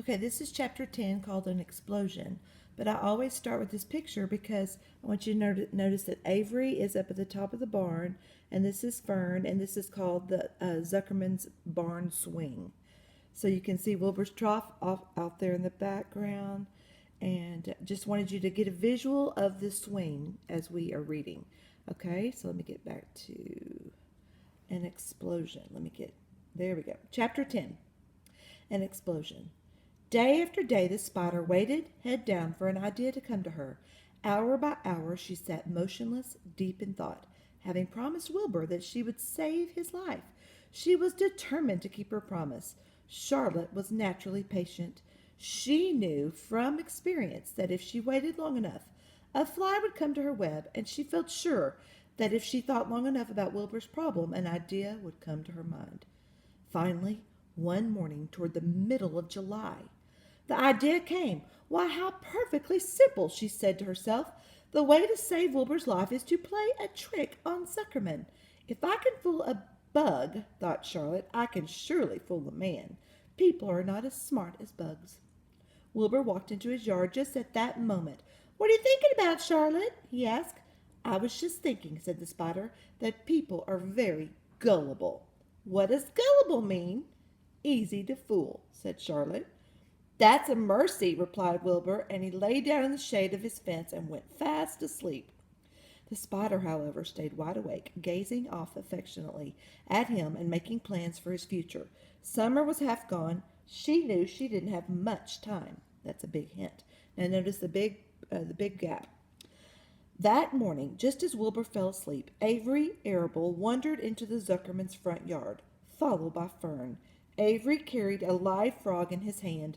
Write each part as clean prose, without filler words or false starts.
Okay, this is chapter 10 called An Explosion. But I always start with this picture because I want you to notice that Avery is up at the top of the barn, and this is Fern, and this is called the Zuckerman's Barn Swing. So you can see Wilbur's Trough out there in the background, and just wanted you to get a visual of the swing as we are reading. Okay, so let me get back to An Explosion. There we go. Chapter 10, An Explosion. Day after day the spider waited, head down, for an idea to come to her. Hour by hour she sat motionless, deep in thought, having promised Wilbur that she would save his life. She was determined to keep her promise. Charlotte was naturally patient. She knew from experience that if she waited long enough, a fly would come to her web, and she felt sure that if she thought long enough about Wilbur's problem, an idea would come to her mind. Finally, one morning toward the middle of July, the idea came. Why, how perfectly simple, she said to herself. The way to save Wilbur's life is to play a trick on Zuckerman. If I can fool a bug, thought Charlotte, I can surely fool a man. People are not as smart as bugs. Wilbur walked into his yard just at that moment. What are you thinking about, Charlotte? He asked. I was just thinking, said the spider, that people are very gullible. What does gullible mean? Easy to fool, said Charlotte. That's a mercy, replied Wilbur, and he lay down in the shade of his fence and went fast asleep. The spider, however, stayed wide awake, gazing off affectionately at him and making plans for his future. Summer was half gone. She knew she didn't have much time. That's a big hint. Now notice the big gap. That morning, just as Wilbur fell asleep, Avery Arable wandered into the Zuckerman's front yard, followed by Fern. Avery carried a live frog in his hand.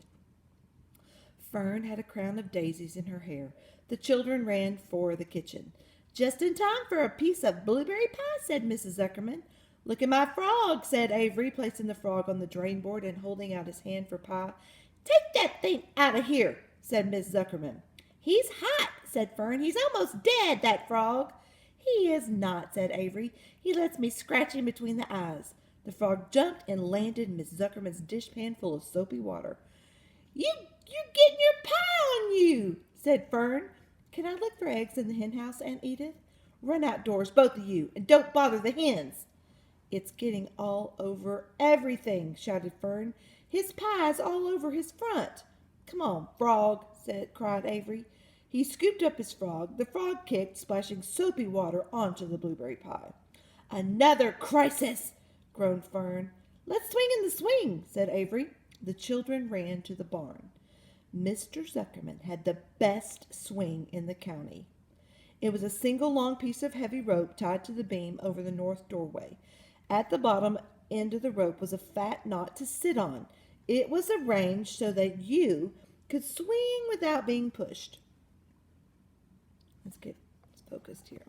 Fern had a crown of daisies in her hair. The children ran for the kitchen. Just in time for a piece of blueberry pie, said Mrs. Zuckerman. Look at my frog, said Avery, placing the frog on the drain board and holding out his hand for pie. Take that thing out of here, said Miss Zuckerman. He's hot, said Fern. He's almost dead, that frog. He is not, said Avery. He lets me scratch him between the eyes. The frog jumped and landed in Miss Zuckerman's dishpan full of soapy water. You're getting your pie on you, said Fern. Can I look for eggs in the hen house, Aunt Edith? Run outdoors, both of you, and don't bother the hens. It's getting all over everything, shouted Fern. His pie's all over his front. Come on, frog, cried Avery. He scooped up his frog. The frog kicked, splashing soapy water onto the blueberry pie. Another crisis, groaned Fern. Let's swing in the swing, said Avery. The children ran to the barn. Mr. Zuckerman had the best swing in the county. It was a single long piece of heavy rope tied to the beam over the north doorway. At the bottom end of the rope was a fat knot to sit on. It was arranged so that you could swing without being pushed. Let's get focused here.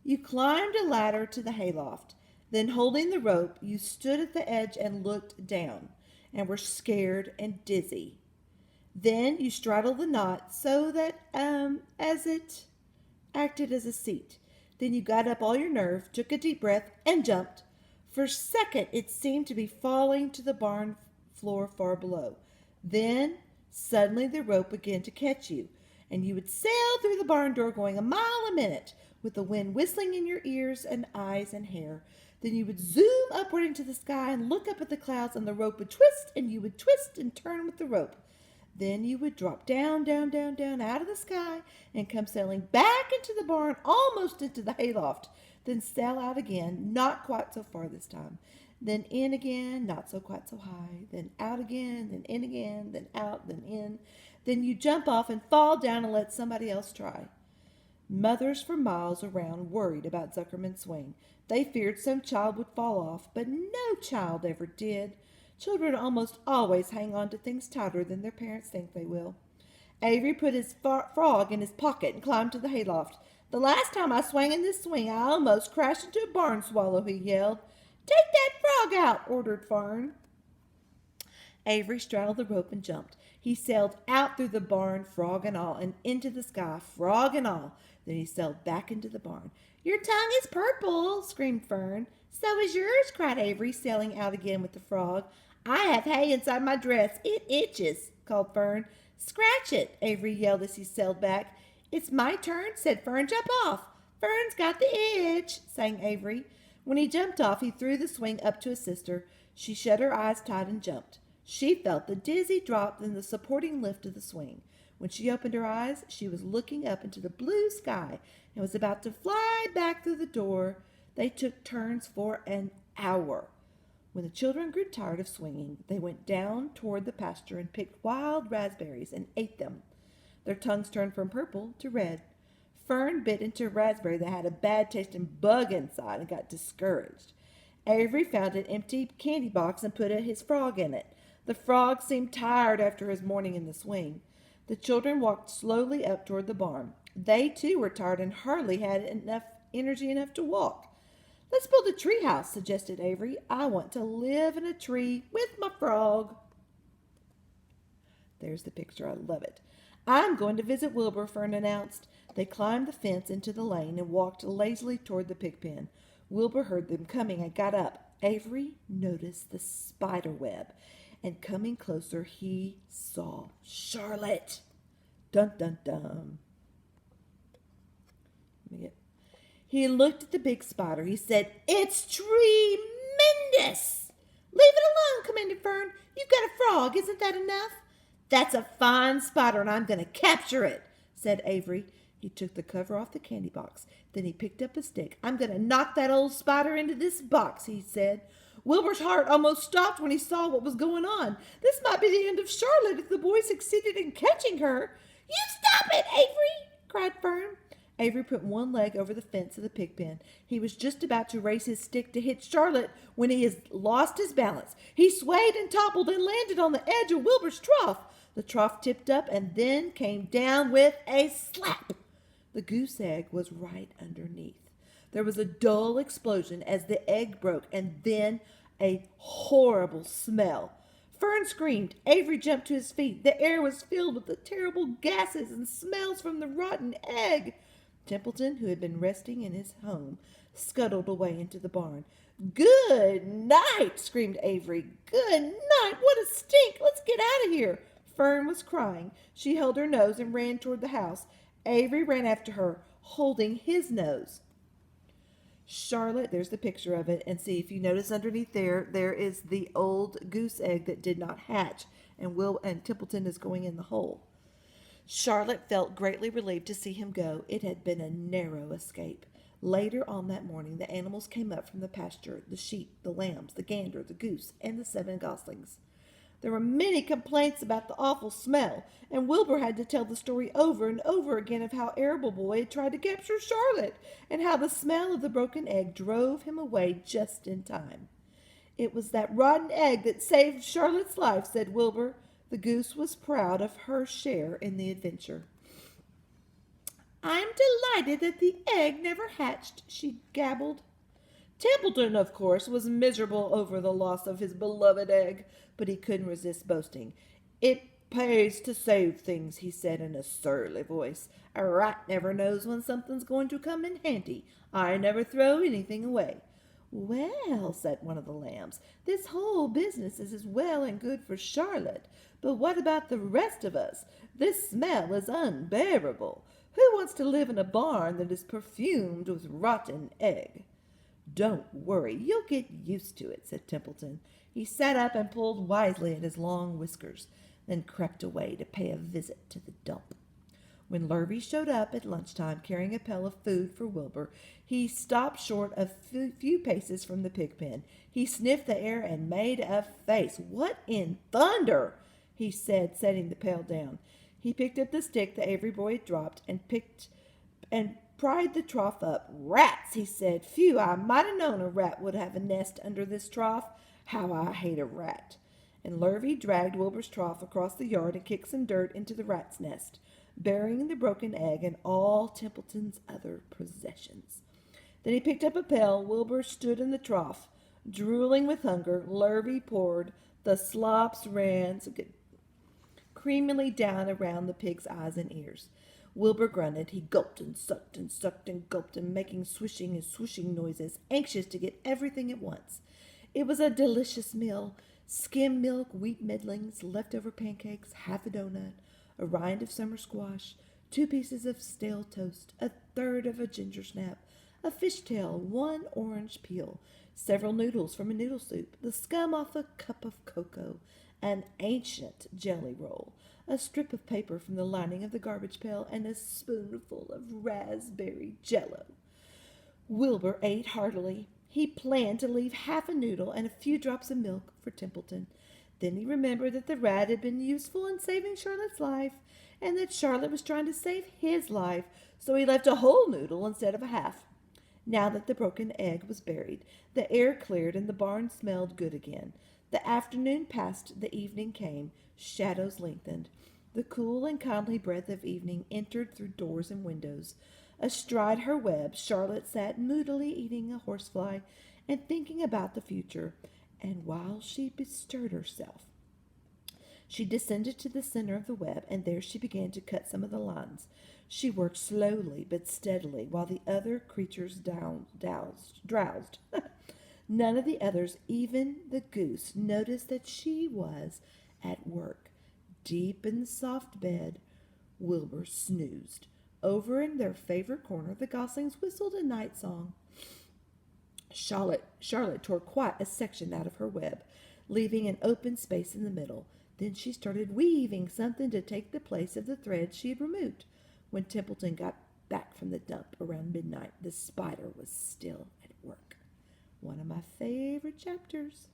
You climbed a ladder to the hayloft. Then, holding the rope, you stood at the edge and looked down, and were scared and dizzy. Then you straddled the knot so that as it acted as a seat. Then you got up all your nerve, took a deep breath, and jumped. For a second it seemed to be falling to the barn floor far below. Then suddenly the rope began to catch you, and you would sail through the barn door going a mile a minute, with the wind whistling in your ears and eyes and hair. Then you would zoom upward into the sky and look up at the clouds, and the rope would twist, and you would twist and turn with the rope. Then you would drop down, down, down, down out of the sky and come sailing back into the barn, almost into the hayloft. Then sail out again, not quite so far this time. Then in again, not so quite so high. Then out again, then in again, then out, then in. Then you jump off and fall down and let somebody else try. Mothers for miles around worried about Zuckerman's swing. They feared some child would fall off, but no child ever did. Children almost always hang on to things tighter than their parents think they will. Avery put his frog in his pocket and climbed to the hayloft. The last time I swung in this swing, I almost crashed into a barn swallow, he yelled. Take that frog out, ordered Fern. Avery straddled the rope and jumped. He sailed out through the barn, frog and all, and into the sky, frog and all. Then he sailed back into the barn. Your tongue is purple, screamed Fern. So is yours, cried Avery, sailing out again with the frog. I have hay inside my dress. It itches, called Fern. Scratch it, Avery yelled as he sailed back. It's my turn, said Fern. Jump off. Fern's got the itch, sang Avery. When he jumped off, he threw the swing up to his sister. She shut her eyes tight and jumped. She felt the dizzy drop and the supporting lift of the swing. When she opened her eyes, she was looking up into the blue sky and was about to fly back through the door. They took turns for an hour. When the children grew tired of swinging, they went down toward the pasture and picked wild raspberries and ate them. Their tongues turned from purple to red. Fern bit into a raspberry that had a bad-tasting bug inside and got discouraged. Avery found an empty candy box and put his frog in it. The frog seemed tired after his morning in the swing. The children walked slowly up toward the barn. They, too, were tired and hardly had energy enough to walk. Let's build a tree house, suggested Avery. I want to live in a tree with my frog. There's the picture. I love it. I'm going to visit Wilbur, Fern announced. They climbed the fence into the lane and walked lazily toward the pig pen. Wilbur heard them coming and got up. Avery noticed the spider web, and coming closer, he saw Charlotte. Dun, dun, dun. He looked at the big spider. He said, It's tremendous. Leave it alone, commanded Fern. You've got a frog. Isn't that enough? That's a fine spider, and I'm going to capture it, said Avery. He took the cover off the candy box. Then he picked up a stick. I'm going to knock that old spider into this box, he said. Wilbur's heart almost stopped when he saw what was going on. This might be the end of Charlotte if the boy succeeded in catching her. You stop it, Avery, cried Fern. Avery put one leg over the fence of the pig pen. He was just about to raise his stick to hit Charlotte when he lost his balance. He swayed and toppled and landed on the edge of Wilbur's trough. The trough tipped up and then came down with a slap. The goose egg was right underneath. There was a dull explosion as the egg broke, and then a horrible smell. Fern screamed. Avery jumped to his feet. The air was filled with the terrible gases and smells from the rotten egg. Templeton, who had been resting in his home, scuttled away into the barn. Good night, screamed Avery. Good night. What a stink. Let's get out of here. Fern was crying. She held her nose and ran toward the house. Avery ran after her, holding his nose. Charlotte, there's the picture of it, and see if you notice underneath there is the old goose egg that did not hatch, and Templeton is going in the hole. Charlotte felt greatly relieved to see him go. It had been a narrow escape. Later on that morning, the animals came up from the pasture, the sheep, the lambs, the gander, the goose, and the 7 goslings. There were many complaints about the awful smell, and Wilbur had to tell the story over and over again of how Arable Boy had tried to capture Charlotte, and how the smell of the broken egg drove him away just in time. It was that rotten egg that saved Charlotte's life, said Wilbur. The goose was proud of her share in the adventure. I'm delighted that the egg never hatched, she gabbled. Templeton, of course, was miserable over the loss of his beloved egg, but he couldn't resist boasting. It pays to save things, he said in a surly voice. A rat never knows when something's going to come in handy. I never throw anything away. Well, said one of the lambs, this whole business is as well and good for Charlotte, but what about the rest of us? This smell is unbearable. Who wants to live in a barn that is perfumed with rotten egg? Don't worry, you'll get used to it, said Templeton. He sat up and pulled wisely at his long whiskers, then crept away to pay a visit to the dump. When Lurvy showed up at lunchtime carrying a pail of food for Wilbur, he stopped short a few paces from the pig pen. He sniffed the air and made a face. What in thunder? He said, setting the pail down. He picked up the stick the Avery boy had dropped and pried the trough up. Rats, he said. Phew, I might have known a rat would have a nest under this trough. How I hate a rat. And Lurvy dragged Wilbur's trough across the yard and kicked some dirt into the rat's nest, burying the broken egg and all Templeton's other possessions. Then he picked up a pail. Wilbur stood in the trough, drooling with hunger. Lurvy poured. The slops ran creamily down around the pig's eyes and ears. Wilbur grunted. He gulped and sucked and sucked and gulped, and making swishing and swooshing noises, anxious to get everything at once. It was a delicious meal. Skim milk, wheat middlings, leftover pancakes, half a donut, a rind of summer squash, 2 pieces of stale toast, a third of a ginger snap, a fishtail, 1 orange peel, several noodles from a noodle soup, the scum off a cup of cocoa, an ancient jelly roll, a strip of paper from the lining of the garbage pail, and a spoonful of raspberry jello. Wilbur ate heartily. He planned to leave half a noodle and a few drops of milk for Templeton. Then he remembered that the rat had been useful in saving Charlotte's life, and that Charlotte was trying to save his life, so he left a whole noodle instead of a half. Now that the broken egg was buried, the air cleared and the barn smelled good again. The afternoon passed, the evening came, shadows lengthened. The cool and kindly breath of evening entered through doors and windows. Astride her web, Charlotte sat moodily eating a horsefly and thinking about the future. And while she bestirred herself, she descended to the center of the web, and there she began to cut some of the lines. She worked slowly but steadily, while the other creatures drowsed. None of the others, even the goose, noticed that she was at work. Deep in the soft bed, Wilbur snoozed. Over in their favorite corner, the goslings whistled a night song. Charlotte tore quite a section out of her web, leaving an open space in the middle. Then she started weaving something to take the place of the thread she had removed. When Templeton got back from the dump around midnight, the spider was still at work. One of my favorite chapters.